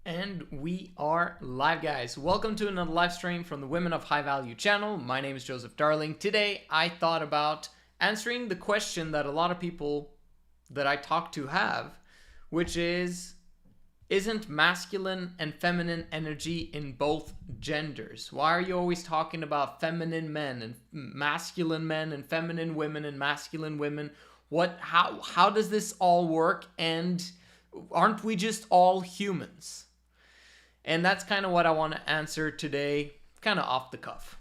And we are live, guys. Welcome to another live stream from the Women of High Value channel. My name is Joseph Darling. Today, I thought about answering the question that a lot of people that I talk to have, which is, isn't masculine and feminine energy in both genders? Why are you always talking about feminine men and feminine women and masculine women? How does this all work? And aren't we just all humans? And that's kind of what I want to answer today, kind of off the cuff.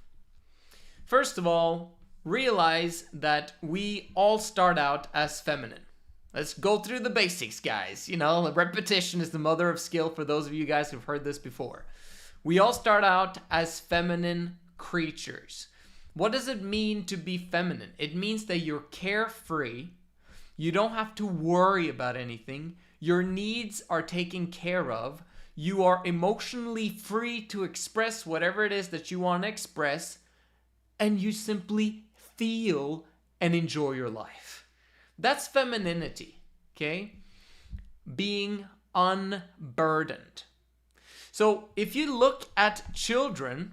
First of all, realize that we all start out as feminine. Let's go through the basics, guys. You know, repetition is the mother of skill for those of you guys who've heard this before. We all start out as feminine creatures. What does it mean to be feminine? It means that you're carefree. You don't have to worry about anything. Your needs are taken care of. You are emotionally free to express whatever it is that you want to express, and you simply feel and enjoy your life. That's femininity, okay? Being unburdened. So if you look at children,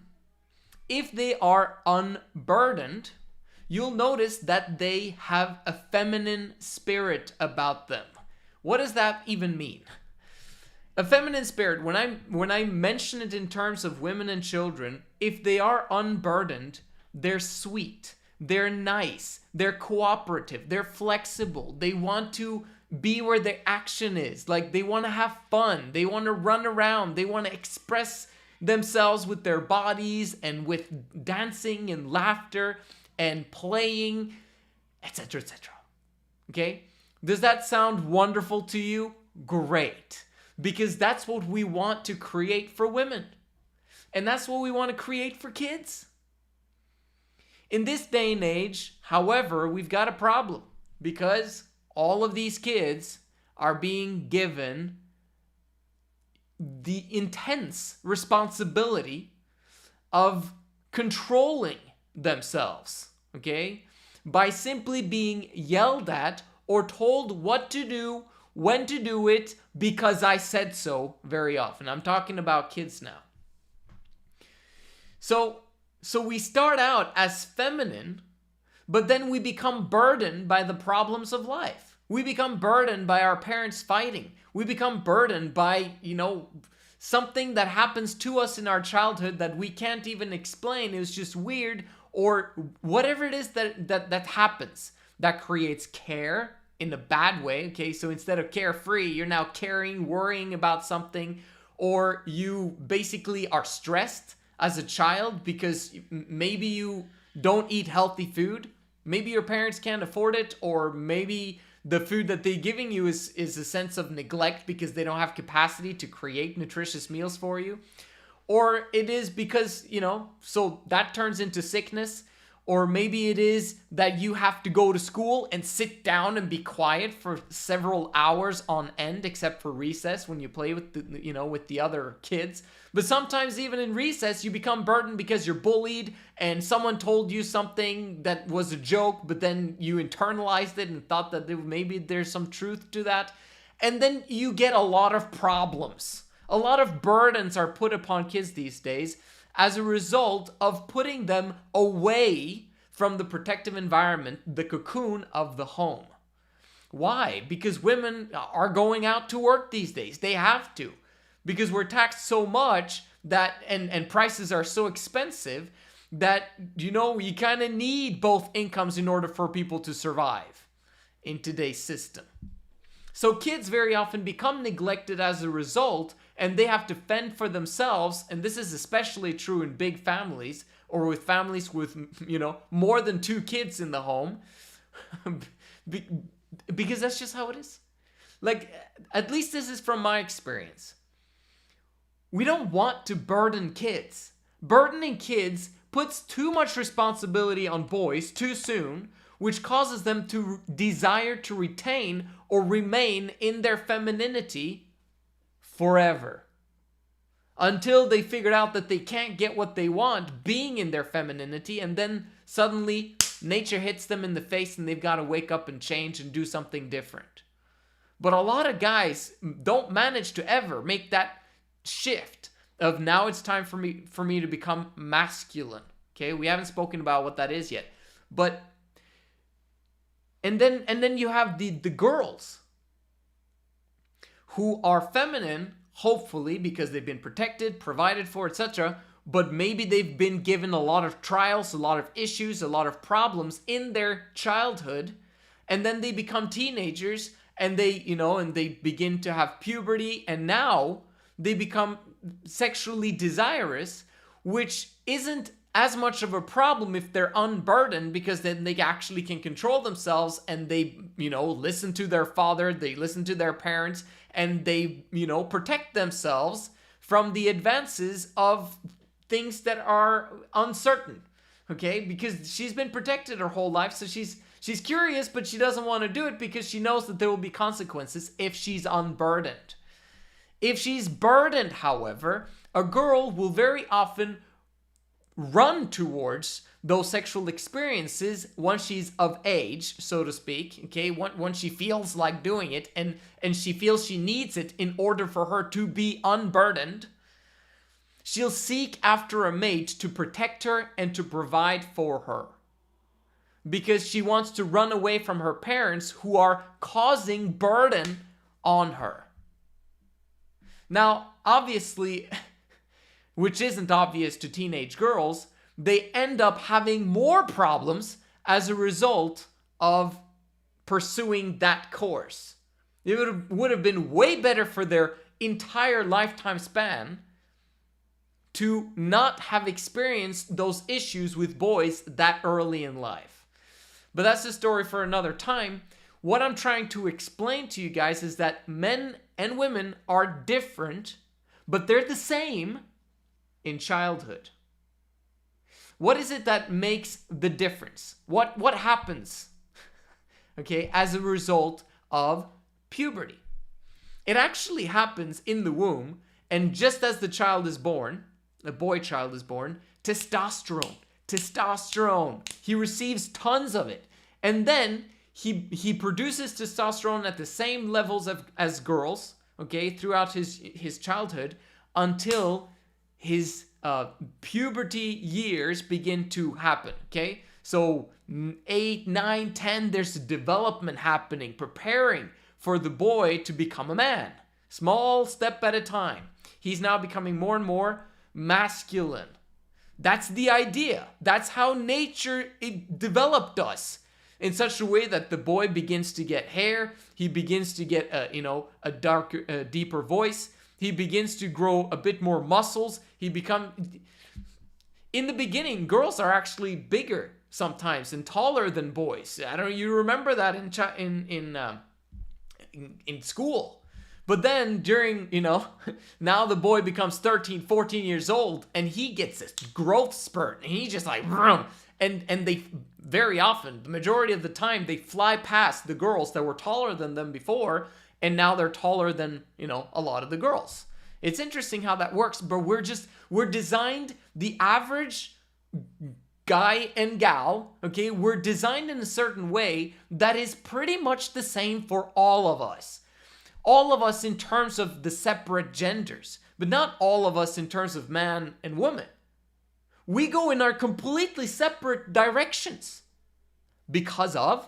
if they are unburdened, you'll notice that they have a feminine spirit about them. What does that even mean? A feminine spirit, when I mention it in terms of women and children, if they are unburdened, they're sweet, they're nice, they're cooperative, they're flexible, they want to be where the action is, like they want to have fun, they want to run around, they want to express themselves with their bodies and with dancing and laughter and playing, etc., etc. Okay? Does that sound wonderful to you? Great. Because that's what we want to create for women. And that's what we want to create for kids. In this day and age, however, we've got a problem. Because all of these kids are being given the intense responsibility of controlling themselves. Okay? By simply being yelled at or told what to do, when to do it, because I said so very often. I'm talking about kids now. So we start out as feminine, but then we become burdened by the problems of life. We become burdened by our parents fighting. We become burdened by, something that happens to us in our childhood that we can't even explain. It was just weird, or whatever it is that happens that creates care in a bad way, okay? So instead of carefree, you're now caring, worrying about something, or you basically are stressed as a child because maybe you don't eat healthy food, maybe your parents can't afford it, or maybe the food that they're giving you is a sense of neglect because they don't have capacity to create nutritious meals for you, or it is because, so that turns into sickness. Or maybe it is that you have to go to school and sit down and be quiet for several hours on end, except for recess when you play with with the other kids. But sometimes even in recess, you become burdened because you're bullied and someone told you something that was a joke, but then you internalized it and thought that maybe there's some truth to that. And then you get a lot of problems. A lot of burdens are put upon kids these days as a result of putting them away from the protective environment, the cocoon of the home. Why? Because women are going out to work these days. They have to. Because we're taxed so much that, and prices are so expensive that, you kind of need both incomes in order for people to survive in today's system. So kids very often become neglected as a result, and they have to fend for themselves. And this is especially true in big families or with families with, more than 2 kids in the home. Because that's just how it is. Like, at least this is from my experience. We don't want to burden kids. Burdening kids puts too much responsibility on boys too soon, which causes them to desire to retain or remain in their femininity forever. Until they figured out that they can't get what they want being in their femininity, and then suddenly nature hits them in the face and they've got to wake up and change and do something different. But a lot of guys don't manage to ever make that shift of now it's time for me to become masculine. Okay, we haven't spoken about what that is yet, but and then you have the girls who are feminine, hopefully because they've been protected, provided for, etc. But maybe they've been given a lot of trials, a lot of issues, a lot of problems in their childhood, and then they become teenagers and they begin to have puberty, and now they become sexually desirous, which isn't as much of a problem if they're unburdened, because then they actually can control themselves and they, listen to their father, they listen to their parents, and they, protect themselves from the advances of things that are uncertain. Okay? Because she's been protected her whole life, so she's curious, but she doesn't want to do it because she knows that there will be consequences if she's unburdened. If she's burdened, however, a girl will very often run towards those sexual experiences once she's of age, so to speak, okay? Once she feels like doing it and she feels she needs it in order for her to be unburdened, she'll seek after a mate to protect her and to provide for her, because she wants to run away from her parents who are causing burden on her. Now, obviously, which isn't obvious to teenage girls, they end up having more problems as a result of pursuing that course. It would have been way better for their entire lifetime span to not have experienced those issues with boys that early in life. But that's a story for another time. What I'm trying to explain to you guys is that men and women are different, but they're the same in childhood. What is it that makes the difference? What happens, okay, as a result of puberty? It actually happens in the womb, and just as the child is born, a boy child is born, testosterone. He receives tons of it. And then he produces testosterone at the same levels as girls, okay, throughout his childhood, until his puberty years begin to happen, okay? So 8, 9, 10, there's development happening, preparing for the boy to become a man. Small step at a time. He's now becoming more and more masculine. That's the idea. That's how nature developed us, in such a way that the boy begins to get hair, he begins to get a darker, deeper voice, he begins to grow a bit more muscles. In the beginning, girls are actually bigger sometimes and taller than boys. I don't know, you remember that in school. But then during, now the boy becomes 13, 14 years old, and he gets this growth spurt, and he's just like, vroom, and they very often, the majority of the time, they fly past the girls that were taller than them before, and now they're taller than, a lot of the girls. It's interesting how that works, but we're designed, the average guy and gal, okay, we're designed in a certain way that is pretty much the same for all of us. All of us in terms of the separate genders, but not all of us in terms of man and woman. We go in our completely separate directions because of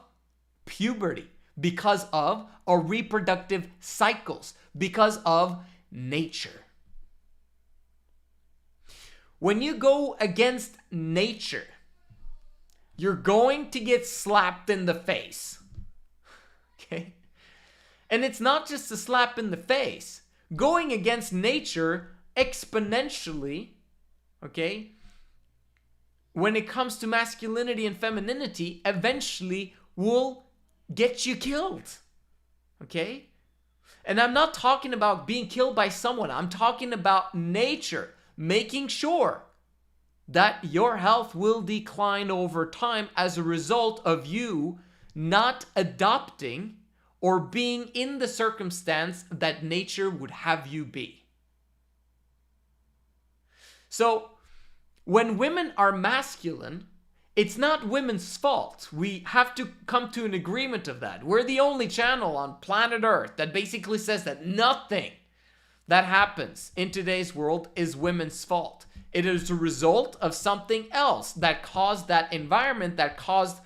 puberty, because of our reproductive cycles, because of nature. When you go against nature, you're going to get slapped in the face. Okay? And it's not just a slap in the face. Going against nature exponentially, okay, when it comes to masculinity and femininity, eventually will get you killed. Okay? And I'm not talking about being killed by someone. I'm talking about nature making sure that your health will decline over time as a result of you not adopting or being in the circumstance that nature would have you be. So, when women are masculine, it's not women's fault. We have to come to an agreement of that. We're the only channel on planet Earth that basically says that nothing that happens in today's world is women's fault. It is a result of something else that caused that environment, that caused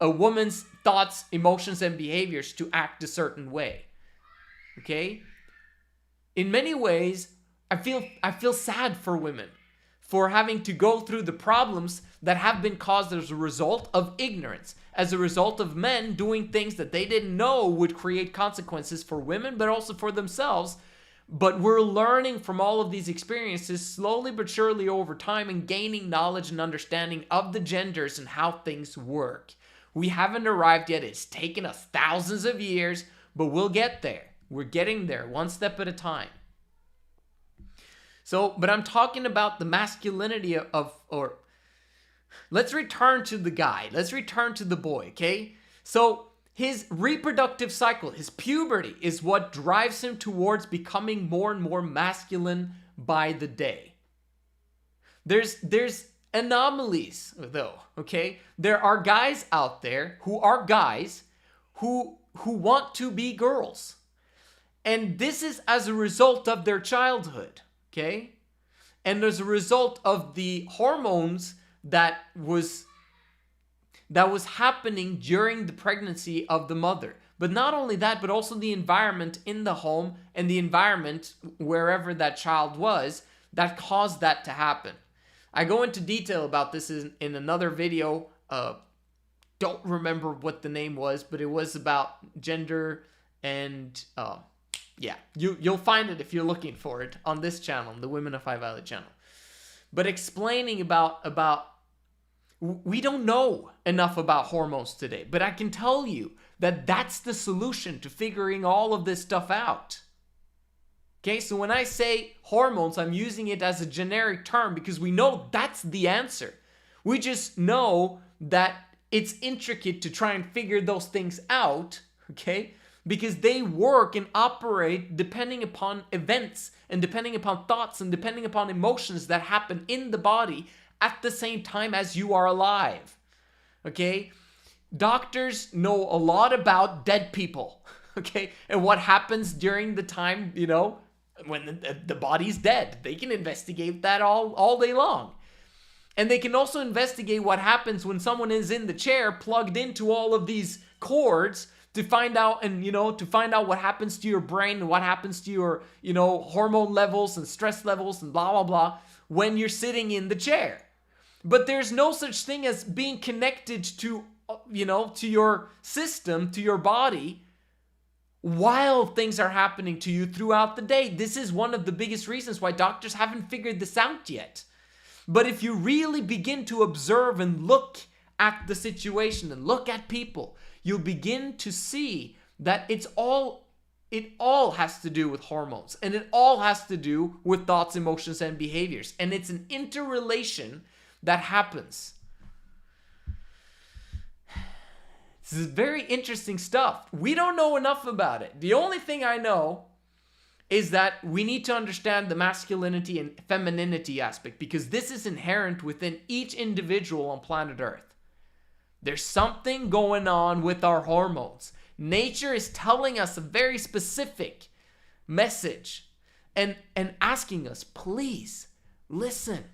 a woman's thoughts, emotions, and behaviors to act a certain way. Okay? In many ways, I feel sad for women for having to go through the problems that have been caused as a result of ignorance, as a result of men doing things that they didn't know would create consequences for women, but also for themselves. But we're learning from all of these experiences slowly but surely over time and gaining knowledge and understanding of the genders and how things work. We haven't arrived yet. It's taken us thousands of years, but we'll get there. We're getting there one step at a time. So, but I'm talking about the masculinity or let's return to the guy. Let's return to the boy, okay? So, his reproductive cycle, his puberty, is what drives him towards becoming more and more masculine by the day. There's anomalies, though, okay? There are guys out there who are guys who want to be girls. And this is as a result of their childhood, okay? And as a result of the hormones that was happening during the pregnancy of the mother. But not only that, but also the environment in the home and the environment wherever that child was that caused that to happen. I go into detail about this in another video. Don't remember what the name was, but it was about gender and yeah, you'll find it if you're looking for it on this channel, the Women of High Value channel. But explaining about we don't know enough about hormones today, but I can tell you that that's the solution to figuring all of this stuff out. Okay, so when I say hormones, I'm using it as a generic term because we know that's the answer. We just know that it's intricate to try and figure those things out, okay? Because they work and operate depending upon events and depending upon thoughts and depending upon emotions that happen in the body at the same time as you are alive. Okay? Doctors know a lot about dead people, okay? And what happens during the time, when the body's dead. They can investigate that all day long. And they can also investigate what happens when someone is in the chair plugged into all of these cords to find out what happens to your brain and what happens to your, hormone levels and stress levels and blah, blah, blah when you're sitting in the chair. But there's no such thing as being connected to, to your system, to your body, while things are happening to you throughout the day. This is one of the biggest reasons why doctors haven't figured this out yet. But if you really begin to observe and look at the situation and look at people, you'll begin to see that it all has to do with hormones, and it all has to do with thoughts, emotions, and behaviors. And it's an interrelation that happens. This is very interesting stuff. We don't know enough about it. The only thing I know is that we need to understand the masculinity and femininity aspect, because this is inherent within each individual on planet Earth. There's something going on with our hormones. Nature is telling us a very specific message and asking us, please listen,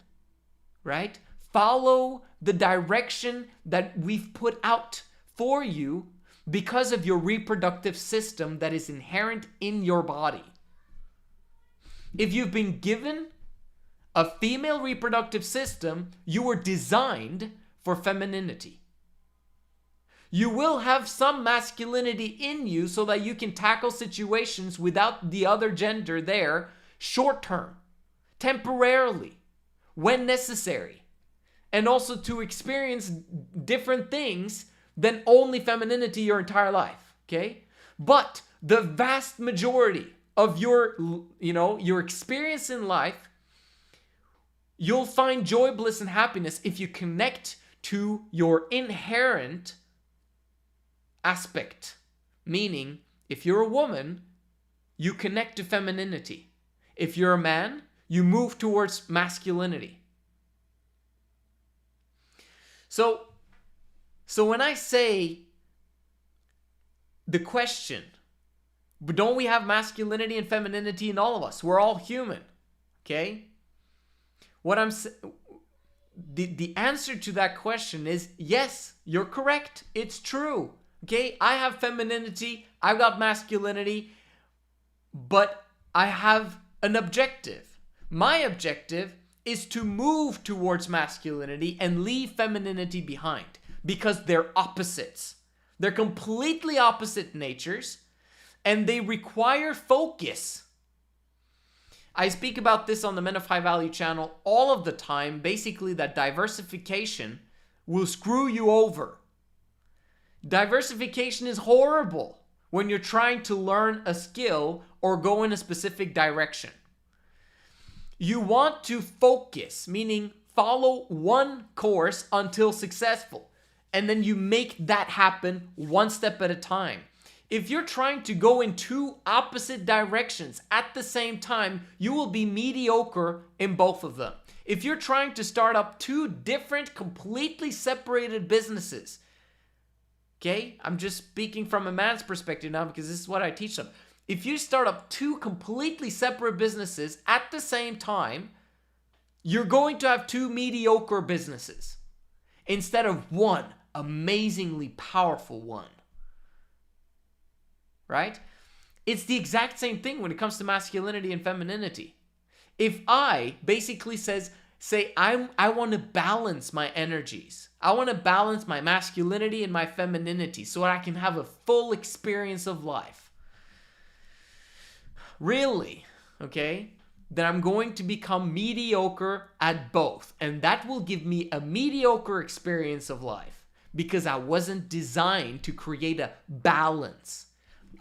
right? Follow the direction that we've put out for you because of your reproductive system that is inherent in your body. If you've been given a female reproductive system, you were designed for femininity. You will have some masculinity in you so that you can tackle situations without the other gender there short term, temporarily, when necessary, and also to experience different things than only femininity your entire life, okay? But the vast majority of your experience in life, you'll find joy, bliss, and happiness if you connect to your inherent aspect. Meaning, if you're a woman, you connect to femininity. If you're a man, you move towards masculinity. So when I say the question, But don't we have masculinity and femininity in all of us? We're all human. Okay? The answer to that question is yes, you're correct. It's true. Okay? I have femininity, I've got masculinity, but I have an objective. My objective is to move towards masculinity and leave femininity behind because they're opposites. They're completely opposite natures and they require focus. I speak about this on the Men of High Value channel all of the time, basically that diversification will screw you over. Diversification is horrible when you're trying to learn a skill or go in a specific direction. You want to focus, meaning follow one course until successful, and then you make that happen one step at a time. If you're trying to go in two opposite directions at the same time, you will be mediocre in both of them. If you're trying to start up two different, completely separated businesses, okay, I'm just speaking from a man's perspective now because this is what I teach them. If you start up two completely separate businesses at the same time, you're going to have two mediocre businesses instead of one amazingly powerful one. Right? It's the exact same thing when it comes to masculinity and femininity. If I basically say I want to balance my energies. I want to balance my masculinity and my femininity so I can have a full experience of life. Really, okay? Then I'm going to become mediocre at both. And that will give me a mediocre experience of life because I wasn't designed to create a balance.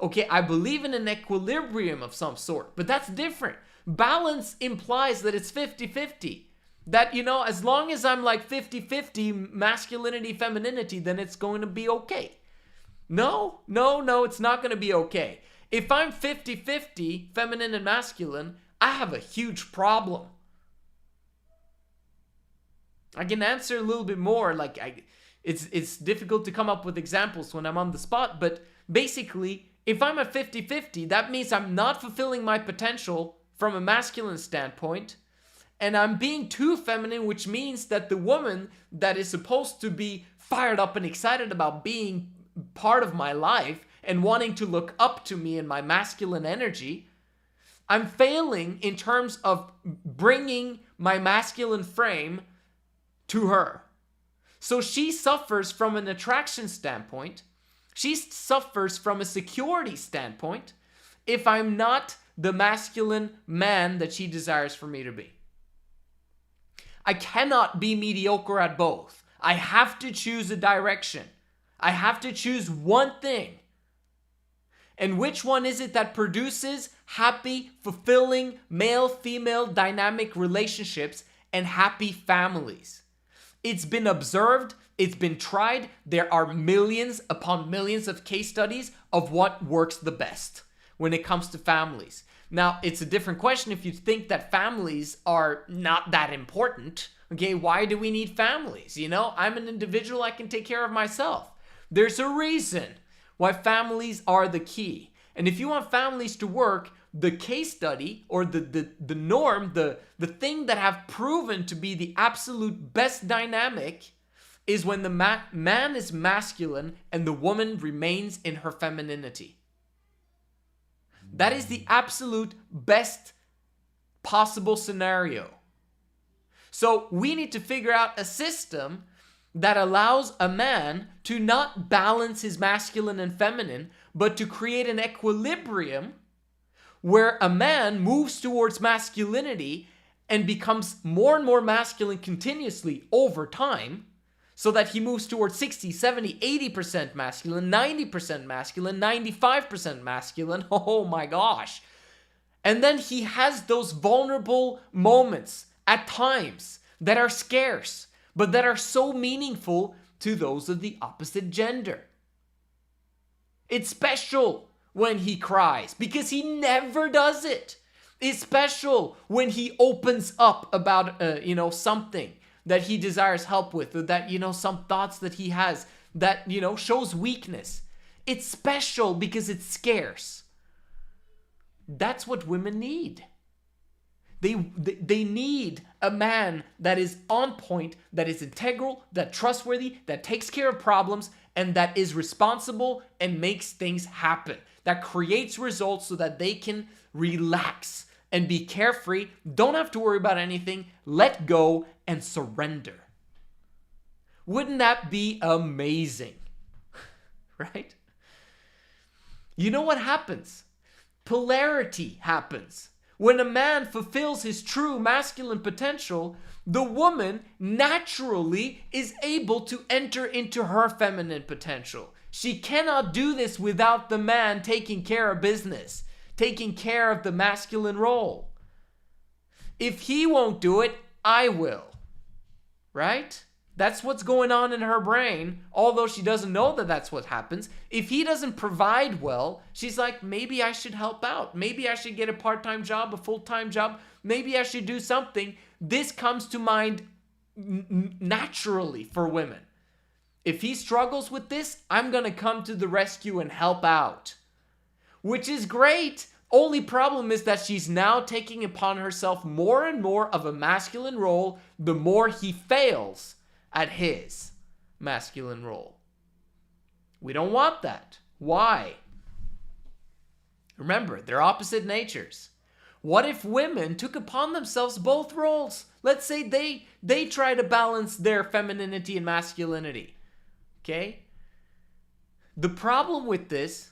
Okay, I believe in an equilibrium of some sort, but that's different. Balance implies that it's 50-50. That, as long as I'm like 50-50 masculinity, femininity, then it's going to be okay. No, it's not going to be okay. If I'm 50-50 feminine and masculine, I have a huge problem. I can answer a little bit more, it's difficult to come up with examples when I'm on the spot, but basically, if I'm a 50-50, that means I'm not fulfilling my potential from a masculine standpoint, and I'm being too feminine, which means that the woman that is supposed to be fired up and excited about being part of my life and wanting to look up to me in my masculine energy, I'm failing in terms of bringing my masculine frame to her. So she suffers from an attraction standpoint. She suffers from a security standpoint if I'm not the masculine man that she desires for me to be. I cannot be mediocre at both. I have to choose a direction. I have to choose one thing. And which one is it that produces happy, fulfilling, male-female dynamic relationships and happy families? It's been observed. It's been tried. There are millions upon millions of case studies of what works the best when it comes to families. Now, it's a different question if you think that families are not that important. Okay, why do we need families? I'm an individual, I can take care of myself. There's a reason why families are the key. And if you want families to work, the case study or the norm, the thing that have proven to be the absolute best dynamic is when the man is masculine and the woman remains in her femininity. That is the absolute best possible scenario. So we need to figure out a system that allows a man to not balance his masculine and feminine, but to create an equilibrium where a man moves towards masculinity and becomes more and more masculine continuously over time, so that he moves towards 60, 70, 80% masculine, 90% masculine, 95% masculine. Oh my gosh. And then he has those vulnerable moments at times that are scarce, but that are so meaningful to those of the opposite gender. It's special when he cries because he never does it. It's special when he opens up about, something that he desires help with, or that, some thoughts that he has that, shows weakness. It's special because it's scarce. That's what women need. They need a man that is on point, that is integral, that trustworthy, that takes care of problems, and that is responsible and makes things happen. That creates results so that they can relax and be carefree, don't have to worry about anything, let go and surrender. Wouldn't that be amazing? Right? You know what happens? Polarity happens. When a man fulfills his true masculine potential, the woman naturally is able to enter into her feminine potential. She cannot do this without the man taking care of business, taking care of the masculine role. If he won't do it, I will. Right? That's what's going on in her brain, although she doesn't know that that's what happens. If he doesn't provide well, she's like, maybe I should help out. Maybe I should get a part-time job, a full-time job. Maybe I should do something. This comes to mind naturally for women. If he struggles with this, I'm going to come to the rescue and help out. Which is great. Only problem is that she's now taking upon herself more and more of a masculine role the more he fails at his masculine role. We don't want that. Why? Remember, they're opposite natures. What if women took upon themselves both roles? Let's say they try to balance their femininity and masculinity. Okay? The problem with this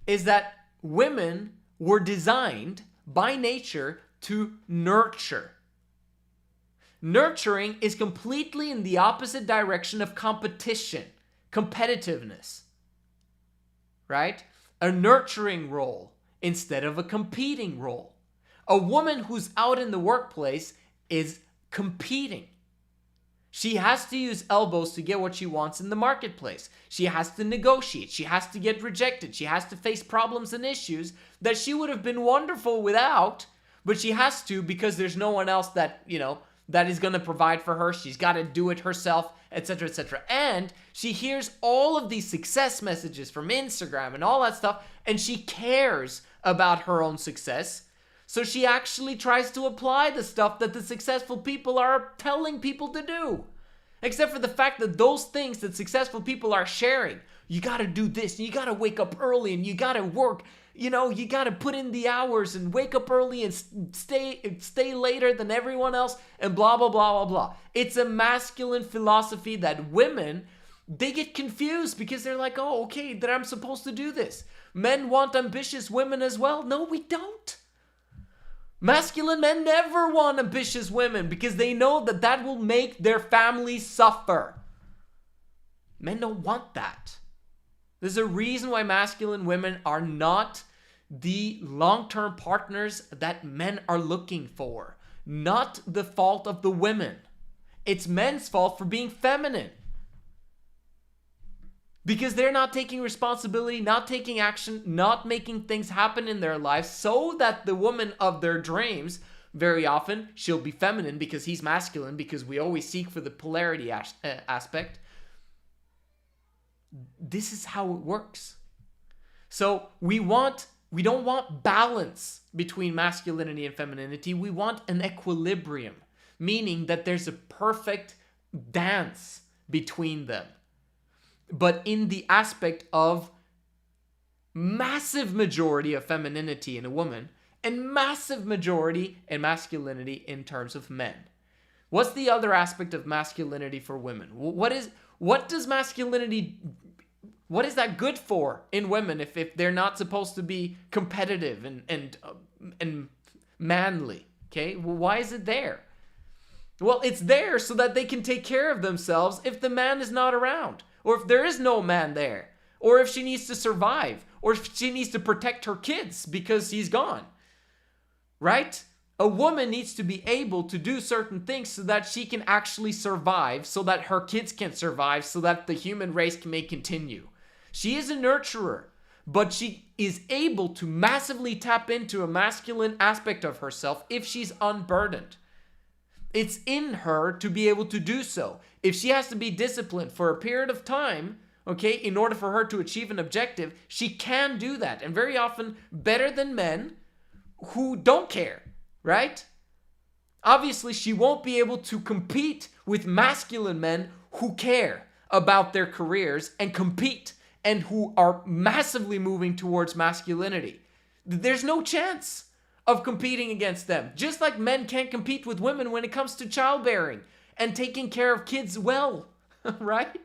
is that women were designed by nature to nurture. Nurturing is completely in the opposite direction of competition, competitiveness, right? A nurturing role instead of a competing role. A woman who's out in the workplace is competing. She has to use elbows to get what she wants in the marketplace. She has to negotiate. She has to get rejected. She has to face problems and issues that she would have been wonderful without, but she has to because there's no one else that, that is going to provide for her. She's got to do it herself, etc., etc. And she hears all of these success messages from Instagram and all that stuff, and she cares about her own success. So she actually tries to apply the stuff that the successful people are telling people to do. Except for the fact that those things that successful people are sharing, you got to do this, and you got to wake up early, and you got to work, you got to put in the hours and wake up early and stay later than everyone else and blah, blah, blah, blah, blah. It's a masculine philosophy that women, they get confused because they're like, oh, okay, then I'm supposed to do this. Men want ambitious women as well. No, we don't. Masculine men never want ambitious women because they know that that will make their families suffer. Men don't want that. There's a reason why masculine women are not the long-term partners that men are looking for. Not the fault of the women. It's men's fault for being feminine. Because they're not taking responsibility, not taking action, not making things happen in their lives so that the woman of their dreams, very often, she'll be feminine because he's masculine, because we always seek for the polarity aspect. This is how it works. So we don't want balance between masculinity and femininity. We want an equilibrium, meaning that there's a perfect dance between them. But in the aspect of massive majority of femininity in a woman and massive majority in masculinity in terms of men. What's the other aspect of masculinity for women? What is that good for in women if they're not supposed to be competitive and manly? Okay, well, why is it there? Well, it's there so that they can take care of themselves if the man is not around, or if there is no man there, or if she needs to survive, or if she needs to protect her kids because he's gone. Right? A woman needs to be able to do certain things so that she can actually survive, so that her kids can survive, so that the human race may continue. She is a nurturer, but she is able to massively tap into a masculine aspect of herself if she's unburdened. It's in her to be able to do so. If she has to be disciplined for a period of time, okay, in order for her to achieve an objective, she can do that. And very often, better than men, who don't care, right? Obviously, she won't be able to compete with masculine men who care about their careers and compete and who are massively moving towards masculinity. There's no chance of competing against them. Just like men can't compete with women when it comes to childbearing and taking care of kids well, right?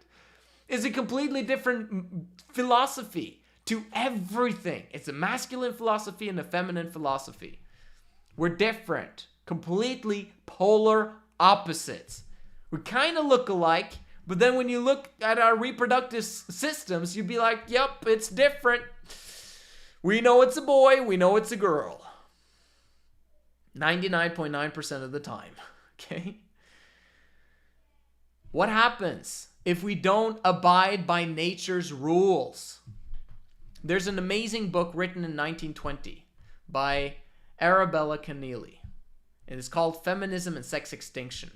It's a completely different philosophy to everything. It's a masculine philosophy and a feminine philosophy. We're different. Completely polar opposites. We kind of look alike, but then when you look at our reproductive systems, you'd be like, yep, it's different. We know it's a boy, we know it's a girl. 99.9% of the time, okay? What happens if we don't abide by nature's rules? There's an amazing book written in 1920 by Arabella Keneally. It is called Feminism and Sex Extinction.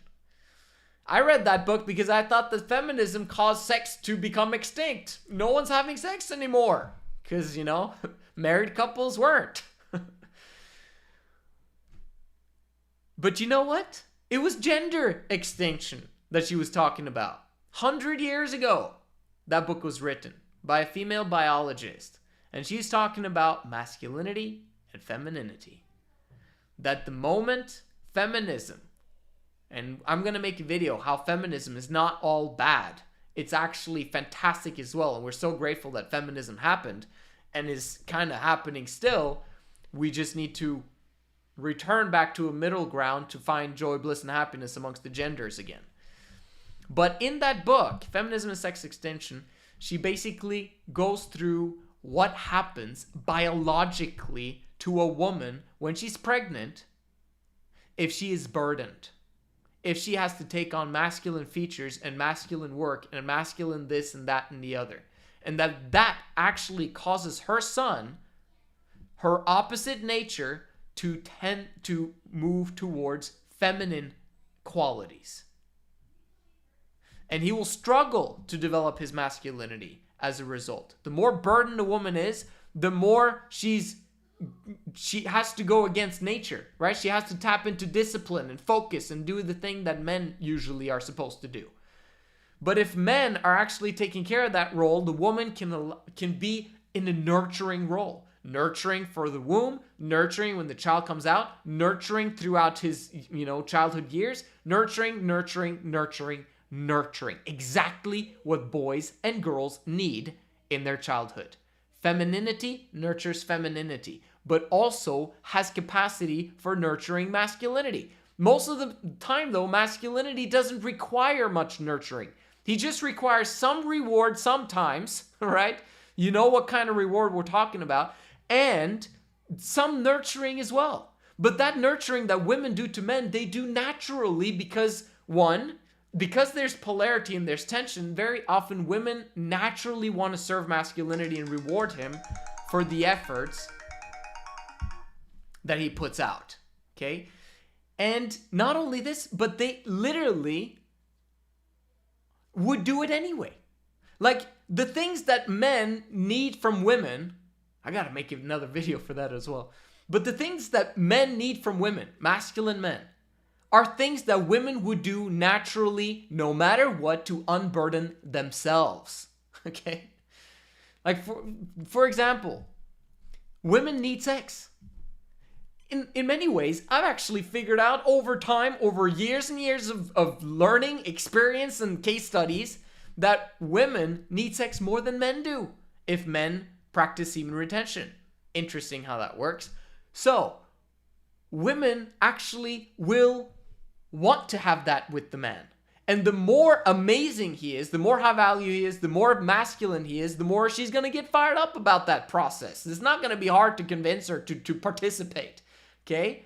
I read that book because I thought that feminism caused sex to become extinct. No one's having sex anymore. Because, married couples weren't. But you know what? It was gender extinction that she was talking about. 100 years ago, that book was written by a female biologist. And she's talking about masculinity and femininity. That the moment feminism, and I'm going to make a video how feminism is not all bad. It's actually fantastic as well. And we're so grateful that feminism happened and is kind of happening still. We just need to return back to a middle ground to find joy, bliss, and happiness amongst the genders again. But in that book, Feminism and Sex Extinction, she basically goes through what happens biologically to a woman when she's pregnant if she is burdened. If she has to take on masculine features and masculine work and masculine this and that and the other. And that actually causes her son, her opposite nature, to tend to move towards feminine qualities. And he will struggle to develop his masculinity as a result. The more burdened a woman is, the more she has to go against nature, right? She has to tap into discipline and focus and do the thing that men usually are supposed to do. But if men are actually taking care of that role, the woman can be in a nurturing role. Nurturing for the womb, nurturing when the child comes out, nurturing throughout his, childhood years, nurturing. Exactly what boys and girls need in their childhood. Femininity nurtures femininity, but also has capacity for nurturing masculinity. Most of the time, though, masculinity doesn't require much nurturing. He just requires some reward sometimes, right? You know what kind of reward we're talking about. And some nurturing as well. But that nurturing that women do to men, they do naturally because, one, because there's polarity and there's tension, very often women naturally want to serve masculinity and reward him for the efforts that he puts out, okay? And not only this, but they literally would do it anyway. Like, the things that men need from women, I gotta make another video for that as well, but the things that men need from women, masculine men, are things that women would do naturally, no matter what, to unburden themselves, okay? Like, for example, women need sex. In many ways, I've actually figured out over time, over years and years of learning, experience, and case studies, that women need sex more than men do if men practice semen retention. Interesting how that works. So, women actually will want to have that with the man. And the more amazing he is, the more high value he is, the more masculine he is, the more she's going to get fired up about that process. It's not going to be hard to convince her to participate. Okay?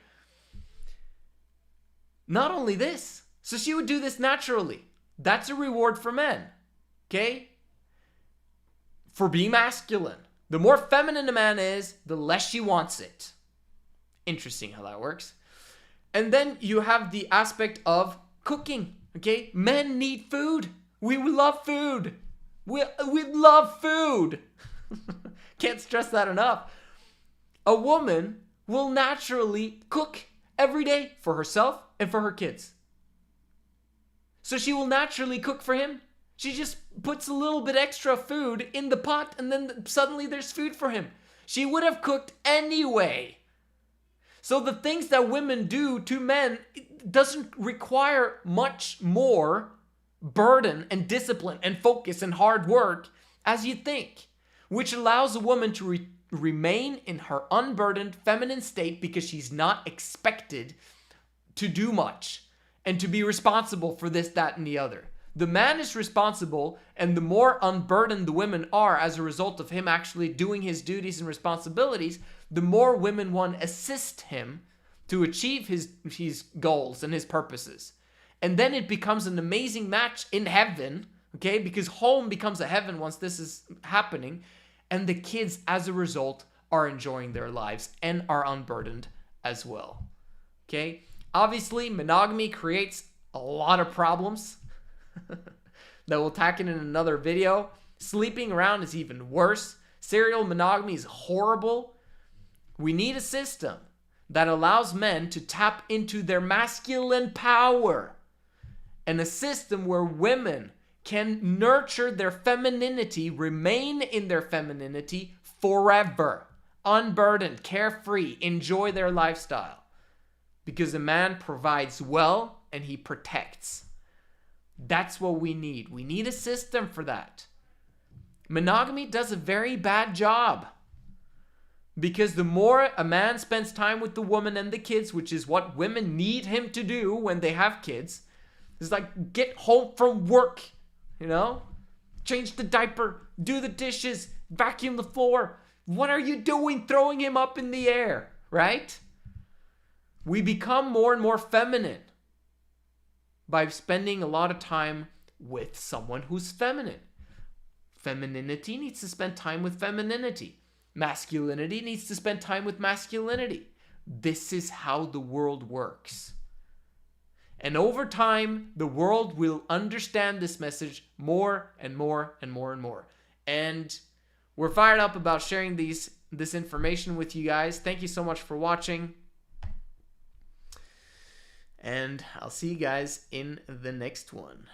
Not only this, so she would do this naturally. That's a reward for men. Okay? For being masculine. The more feminine a man is, the less she wants it. Interesting how that works. And then you have the aspect of cooking. Okay? Men need food. We love food. We love food. Can't stress that enough. A woman will naturally cook every day for herself and for her kids. So she will naturally cook for him. She just puts a little bit extra food in the pot and then suddenly there's food for him. She would have cooked anyway. So the things that women do to men doesn't require much more burden and discipline and focus and hard work as you think, which allows a woman to remain in her unburdened feminine state because she's not expected to do much and to be responsible for this, that, and the other. The man is responsible, and the more unburdened the women are as a result of him actually doing his duties and responsibilities, the more women want to assist him to achieve his goals and his purposes. And then it becomes an amazing match in heaven, okay? Because home becomes a heaven once this is happening, and the kids, as a result, are enjoying their lives and are unburdened as well, okay? Obviously, monogamy creates a lot of problems that we'll tackle in another video. Sleeping around is even worse. Serial monogamy is horrible. We need a system that allows men to tap into their masculine power, and a system where women can nurture their femininity, remain in their femininity forever, unburdened, carefree, enjoy their lifestyle. Because a man provides well and he protects. That's what we need. We need a system for that. Monogamy does a very bad job. Because the more a man spends time with the woman and the kids, which is what women need him to do when they have kids, it's like get home from work, change the diaper, do the dishes, vacuum the floor. What are you doing throwing him up in the air, right? We become more and more feminine by spending a lot of time with someone who's feminine. Femininity needs to spend time with femininity. Masculinity needs to spend time with masculinity. This is how the world works. And over time, the world will understand this message more and more and more and more. And we're fired up about sharing this information with you guys. Thank you so much for watching. And I'll see you guys in the next one.